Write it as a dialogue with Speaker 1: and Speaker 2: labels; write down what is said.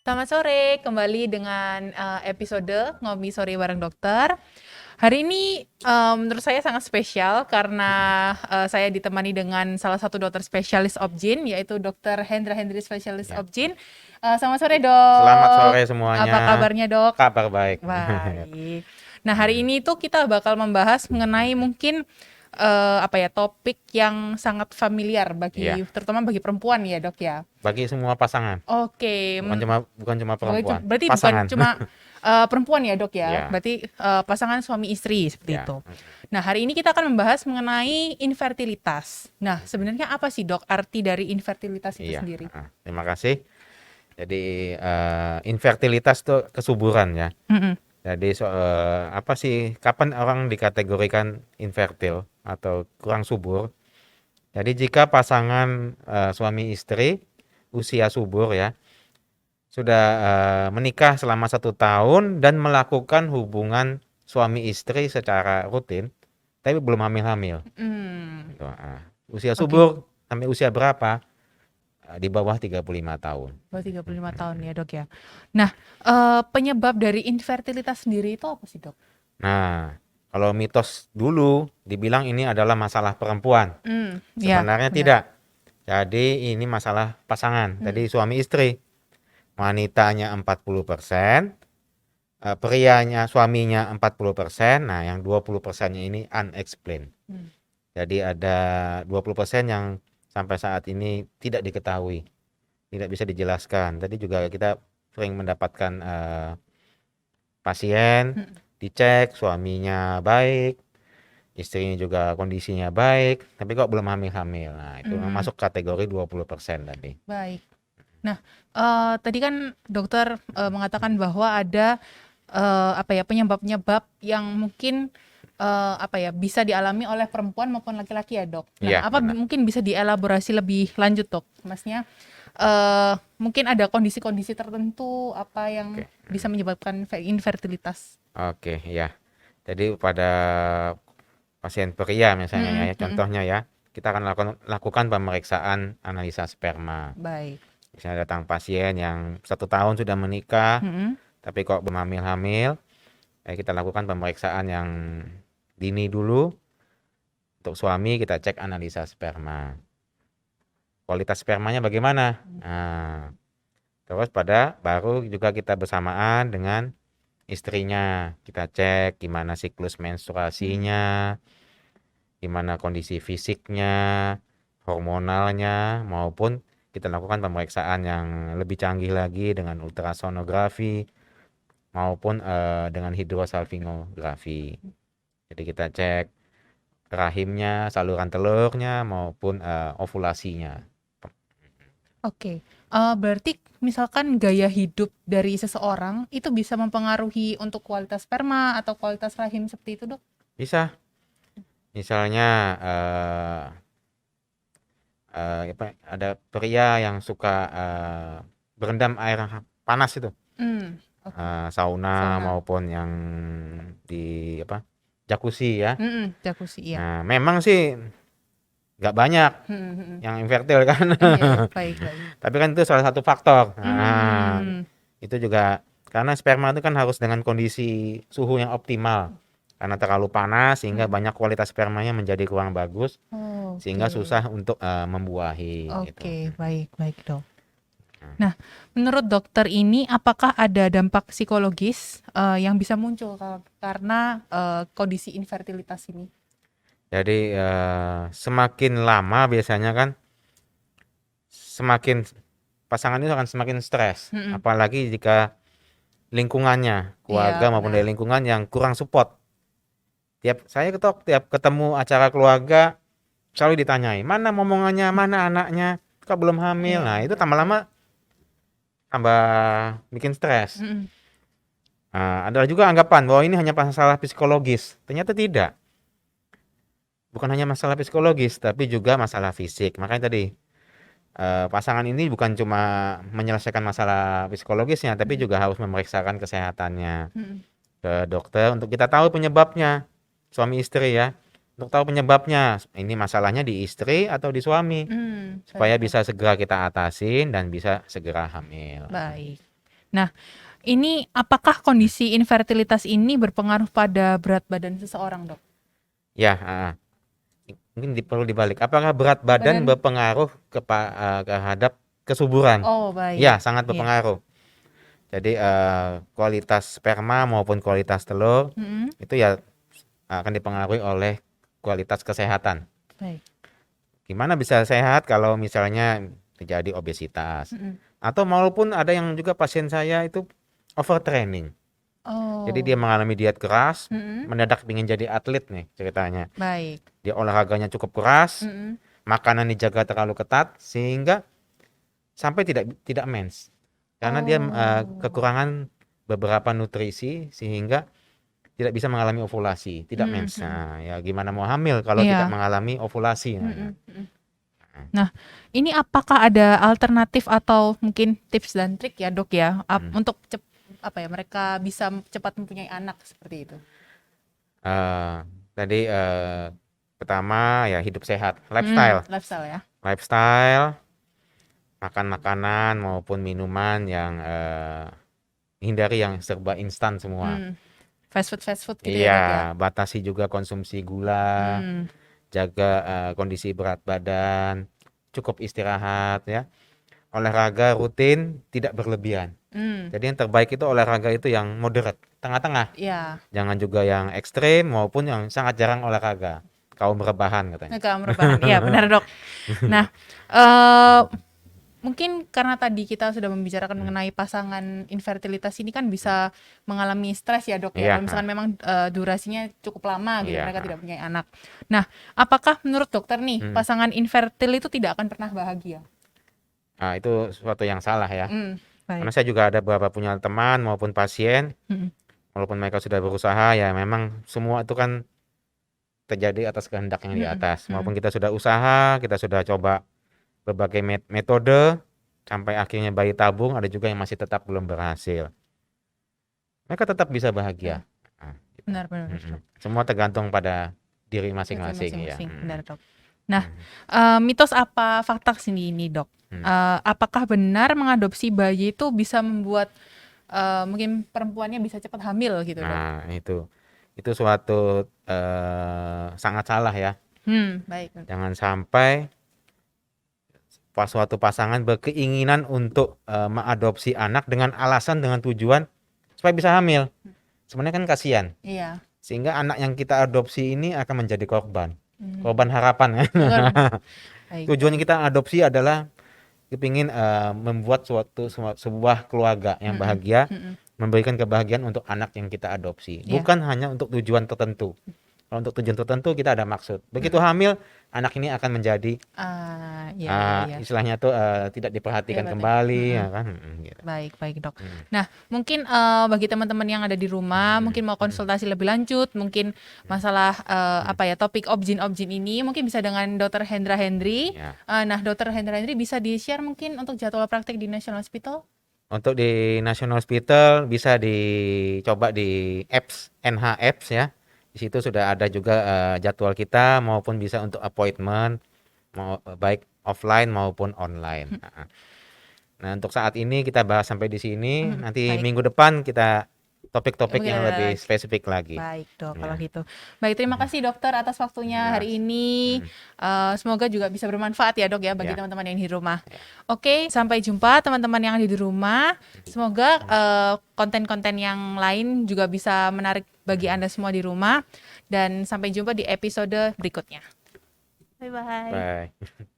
Speaker 1: Selamat sore, kembali dengan episode Ngopi Sore bareng Dokter. Hari ini menurut saya sangat spesial karena saya ditemani dengan salah satu dokter spesialis obgyn, yaitu Dokter Hendra Hendri, spesialis
Speaker 2: Ya.
Speaker 1: obgyn. Selamat sore,
Speaker 2: Selamat
Speaker 1: Dok.
Speaker 2: sore semuanya.
Speaker 1: Apa kabarnya, Dok?
Speaker 2: Kabar baik.
Speaker 1: Baik. Nah, hari ini tuh kita bakal membahas mengenai mungkin topik yang sangat familiar
Speaker 2: Iya,
Speaker 1: terutama bagi perempuan ya, Dok ya.
Speaker 2: bagi semua pasangan,
Speaker 1: Oke,
Speaker 2: bukan cuma perempuan.
Speaker 1: berarti bukan
Speaker 2: Pasangan.
Speaker 1: cuma perempuan ya, Dok ya.
Speaker 2: Iya,
Speaker 1: Berarti pasangan suami istri seperti
Speaker 2: iya.
Speaker 1: itu. Nah, hari ini kita akan membahas mengenai infertilitas. Nah, sebenarnya apa sih, Dok, arti dari infertilitas itu
Speaker 2: Iya.
Speaker 1: sendiri?
Speaker 2: Terima kasih. Jadi infertilitas itu kesuburan ya.
Speaker 1: Mm-mm.
Speaker 2: Jadi apa sih? Kapan orang dikategorikan infertil atau kurang subur? Jadi jika pasangan suami istri usia subur ya sudah menikah selama 1 tahun dan melakukan hubungan suami istri secara rutin, tapi belum hamil-hamil.
Speaker 1: Hmm,
Speaker 2: Gitu. Usia
Speaker 1: oke.
Speaker 2: subur sampai usia berapa? Di bawah 35 tahun.
Speaker 1: Baru 35 tahun ya, Dok ya. Nah, penyebab dari infertilitas sendiri itu apa sih, Dok?
Speaker 2: Nah, kalau mitos dulu dibilang ini adalah masalah perempuan.
Speaker 1: Ya,
Speaker 2: Sebenarnya
Speaker 1: benar.
Speaker 2: tidak. Jadi ini masalah pasangan.
Speaker 1: Mm,
Speaker 2: Jadi suami istri. Wanitanya 40%, prianya suaminya 40%. Nah, yang 20%-nya ini unexplained.
Speaker 1: mm.
Speaker 2: Jadi ada 20% yang sampai saat ini tidak diketahui, tidak bisa dijelaskan. Tadi juga kita sering mendapatkan pasien
Speaker 1: Mm.
Speaker 2: dicek suaminya baik, istrinya juga kondisinya baik, tapi kok belum hamil-hamil. Nah, itu
Speaker 1: Mm,
Speaker 2: masuk kategori 20% tadi.
Speaker 1: baik. Nah, tadi kan dokter mengatakan bahwa ada penyebab-penyebab yang mungkin bisa dialami oleh perempuan maupun laki-laki ya, Dok. Nah,
Speaker 2: Iya, benar.
Speaker 1: mungkin bisa dielaborasi lebih lanjut, Dok? Maksudnya mungkin ada kondisi-kondisi tertentu apa yang
Speaker 2: Oke.
Speaker 1: bisa menyebabkan infertilitas?
Speaker 2: Oke, ya. Jadi pada pasien pria misalnya
Speaker 1: Mm-mm,
Speaker 2: ya,
Speaker 1: mm-mm.
Speaker 2: contohnya ya, kita akan lakukan pemeriksaan analisa sperma.
Speaker 1: Baik.
Speaker 2: Misalnya datang pasien yang 1 tahun sudah menikah,
Speaker 1: Mm-mm.
Speaker 2: tapi kok belum hamil-hamil, kita lakukan pemeriksaan yang dini dulu. Untuk suami kita cek analisa sperma. Kualitas spermanya bagaimana? Nah, terus baru juga kita bersamaan dengan istrinya. Kita cek gimana siklus
Speaker 1: Mm.
Speaker 2: menstruasinya, gimana kondisi fisiknya, hormonalnya, maupun kita lakukan pemeriksaan yang lebih canggih lagi dengan ultrasonografi maupun dengan hidrosalpingografi. Jadi kita cek rahimnya, saluran telurnya maupun ovulasinya.
Speaker 1: Oke, berarti misalkan gaya hidup dari seseorang itu bisa mempengaruhi untuk kualitas sperma atau kualitas rahim seperti itu, Dok?
Speaker 2: Bisa, misalnya ada pria yang suka berendam air panas itu,
Speaker 1: Oke.
Speaker 2: sauna
Speaker 1: Sauna.
Speaker 2: maupun yang di jacuzzi ya.
Speaker 1: Jacuzzi, iya.
Speaker 2: Nah, memang sih nggak banyak
Speaker 1: Mhm, mhm.
Speaker 2: yang infertil kan,
Speaker 1: Iya, iya, baik, baik.
Speaker 2: tapi kan itu salah satu faktor. Nah,
Speaker 1: Mmm,
Speaker 2: itu juga karena sperma itu kan harus dengan kondisi suhu yang optimal. Karena terlalu panas sehingga
Speaker 1: mhm.
Speaker 2: banyak kualitas spermanya menjadi kurang bagus sehingga
Speaker 1: Oke.
Speaker 2: susah untuk membuahi gitu.
Speaker 1: Oke, baik, baik, Dok. Nah, menurut dokter ini apakah ada dampak psikologis, yang bisa muncul karena, kondisi infertilitas ini?
Speaker 2: Jadi semakin lama biasanya kan semakin pasangan itu akan semakin stres.
Speaker 1: Mhm.
Speaker 2: Apalagi jika lingkungannya,
Speaker 1: Iya,
Speaker 2: keluarga maupun
Speaker 1: benar.
Speaker 2: dari lingkungan yang kurang support. Tiap ketemu acara keluarga selalu ditanyai, mana momongannya, mana anaknya, kok belum hamil.
Speaker 1: Iya,
Speaker 2: Nah, itu
Speaker 1: iya,
Speaker 2: tambah
Speaker 1: betul.
Speaker 2: lama tambah bikin stres.
Speaker 1: Mhm.
Speaker 2: Nah, ada juga anggapan bahwa ini hanya masalah psikologis. Ternyata tidak. Bukan hanya masalah psikologis, tapi juga masalah fisik. Makanya tadi pasangan ini bukan cuma menyelesaikan masalah psikologisnya, tapi
Speaker 1: Mhm,
Speaker 2: juga harus memeriksakan kesehatannya
Speaker 1: mhm.
Speaker 2: ke dokter untuk kita tahu penyebabnya. Suami istri ya. Untuk tahu penyebabnya, ini masalahnya di istri atau di suami,
Speaker 1: Baik,
Speaker 2: supaya
Speaker 1: Dok.
Speaker 2: bisa segera kita atasin dan bisa segera hamil.
Speaker 1: Baik. Nah, ini apakah kondisi infertilitas ini berpengaruh pada berat badan seseorang, Dok?
Speaker 2: Ya, mungkin perlu dibalik. Apakah berat badan
Speaker 1: Badan.
Speaker 2: berpengaruh terhadap kesuburan?
Speaker 1: Oh,
Speaker 2: Ya,
Speaker 1: baik.
Speaker 2: sangat
Speaker 1: Iya.
Speaker 2: berpengaruh. Jadi kualitas sperma maupun kualitas telur
Speaker 1: Mm-mm.
Speaker 2: itu ya akan dipengaruhi oleh kualitas kesehatan.
Speaker 1: Baik.
Speaker 2: Gimana bisa sehat kalau misalnya terjadi obesitas?
Speaker 1: Mm-mm.
Speaker 2: Atau maupun ada yang juga pasien saya itu overtraining. Jadi dia
Speaker 1: Oh.
Speaker 2: mengalami diet keras,
Speaker 1: Mm-mm.
Speaker 2: mendadak ingin jadi atlet nih ceritanya.
Speaker 1: Baik.
Speaker 2: Dia olahraganya cukup keras,
Speaker 1: Mm-mm.
Speaker 2: makanan dijaga terlalu ketat sehingga sampai tidak mens. Karena dia
Speaker 1: Oh.
Speaker 2: kekurangan beberapa nutrisi sehingga tidak bisa mengalami ovulasi, tidak
Speaker 1: Mm-mm.
Speaker 2: mens.
Speaker 1: Mm-mm.
Speaker 2: Nah, ya gimana mau hamil kalau tidak
Speaker 1: Iya.
Speaker 2: mengalami ovulasi.
Speaker 1: Mm-mm. Mm-mm. Nah, ini apakah ada alternatif atau mungkin tips dan trik ya, Dok ya,
Speaker 2: Hmm.
Speaker 1: untuk mereka bisa cepat mempunyai anak seperti itu?
Speaker 2: Eh, tadi pertama ya hidup sehat, lifestyle,
Speaker 1: Lifestyle ya.
Speaker 2: lifestyle, makan makanan maupun minuman yang hindari yang serba instan semua.
Speaker 1: Hmm. Fast food gitu ya,
Speaker 2: Iya,
Speaker 1: Dok ya.
Speaker 2: batasi juga konsumsi gula,
Speaker 1: Hmm.
Speaker 2: jaga kondisi berat badan, cukup istirahat ya. Olahraga rutin, tidak berlebihan.
Speaker 1: Hmm.
Speaker 2: Jadi yang terbaik itu olahraga itu yang moderate, tengah-tengah.
Speaker 1: Ya,
Speaker 2: Jangan juga yang ekstrim maupun yang sangat jarang olahraga. Kaum rebahan katanya.
Speaker 1: agak merupakan. Iya, benar, Dok. Nah, eh mungkin karena tadi kita sudah membicarakan
Speaker 2: Hmm.
Speaker 1: mengenai pasangan infertilitas ini kan bisa mengalami stres ya, Dok ya.
Speaker 2: Iya,
Speaker 1: Kalau misalkan memang durasinya cukup lama gitu,
Speaker 2: iya,
Speaker 1: mereka tidak punya anak. Nah, apakah menurut dokter nih
Speaker 2: Hmm.
Speaker 1: pasangan infertil itu tidak akan pernah bahagia?
Speaker 2: Nah, itu sesuatu yang salah ya. Karena
Speaker 1: Baik.
Speaker 2: saya juga ada beberapa punya teman maupun pasien,
Speaker 1: Mm-mm.
Speaker 2: walaupun mereka sudah berusaha ya memang semua itu kan terjadi atas kehendak yang di
Speaker 1: Mm-mm.
Speaker 2: atas.
Speaker 1: Mm-mm.
Speaker 2: Maupun kita sudah usaha, kita sudah coba berbagai metode sampai akhirnya bayi tabung, ada juga yang masih tetap belum berhasil. Mereka tetap bisa bahagia. Nah, gitu.
Speaker 1: Benar-benar, Dok.
Speaker 2: Semua tergantung pada diri
Speaker 1: Betul,
Speaker 2: masing-masing ya.
Speaker 1: masing-masing, benar, Dok. Nah,
Speaker 2: Mm.
Speaker 1: mitos apa fakta sini ini, Dok?
Speaker 2: Hmm.
Speaker 1: Apakah benar mengadopsi bayi itu bisa membuat mungkin perempuannya bisa cepat hamil gitu, Dok?
Speaker 2: Nah, itu suatu sangat salah ya.
Speaker 1: Baik.
Speaker 2: Jangan sampai suatu pasangan berkeinginan untuk mengadopsi anak dengan alasan dengan tujuan supaya bisa hamil. Sebenarnya kan kasihan.
Speaker 1: Iya.
Speaker 2: Sehingga anak yang kita adopsi ini akan menjadi korban.
Speaker 1: Hmm.
Speaker 2: Korban harapan ya.
Speaker 1: Baik.
Speaker 2: Tujuan kita adopsi adalah kepingin membuat sebuah keluarga yang bahagia, memberikan kebahagiaan untuk anak yang kita adopsi.
Speaker 1: Iya.
Speaker 2: Bukan hanya untuk tujuan tertentu. Kalau untuk tujuan tertentu kita ada maksud. Begitu hamil, anak ini akan menjadi
Speaker 1: Iya.
Speaker 2: istilahnya tuh tidak diperhatikan
Speaker 1: Iya, berarti.
Speaker 2: kembali ya kan. Gitu.
Speaker 1: Baik, Dok. Nah, mungkin bagi teman-teman yang ada di rumah, mungkin mau konsultasi lebih lanjut, mungkin masalah topik objin ini, mungkin bisa dengan Dr. Hendra Hendry.
Speaker 2: Ya.
Speaker 1: Nah, Dr. Hendra Hendry bisa di-share mungkin untuk jadwal praktek di National Hospital?
Speaker 2: Untuk di National Hospital bisa dicoba di apps NH Apps ya. Di situ sudah ada juga jadwal kita maupun bisa untuk appointment baik offline maupun online. Nah, untuk saat ini kita bahas sampai di sini. Nanti
Speaker 1: Baik.
Speaker 2: minggu depan kita topik-topik
Speaker 1: Mungkin
Speaker 2: yang
Speaker 1: ada
Speaker 2: lebih
Speaker 1: lagi.
Speaker 2: spesifik lagi.
Speaker 1: Baik, Dok,
Speaker 2: Ya.
Speaker 1: kalau gitu. Baik, terima kasih dokter atas waktunya
Speaker 2: Ya.
Speaker 1: hari ini. Semoga juga bisa bermanfaat ya, Dok ya, bagi
Speaker 2: Ya.
Speaker 1: teman-teman yang di rumah. Oke, sampai jumpa teman-teman yang ada di rumah. Semoga konten-konten yang lain juga bisa menarik bagi Anda semua di rumah. Dan sampai jumpa di episode berikutnya. Bye-bye.
Speaker 2: Bye.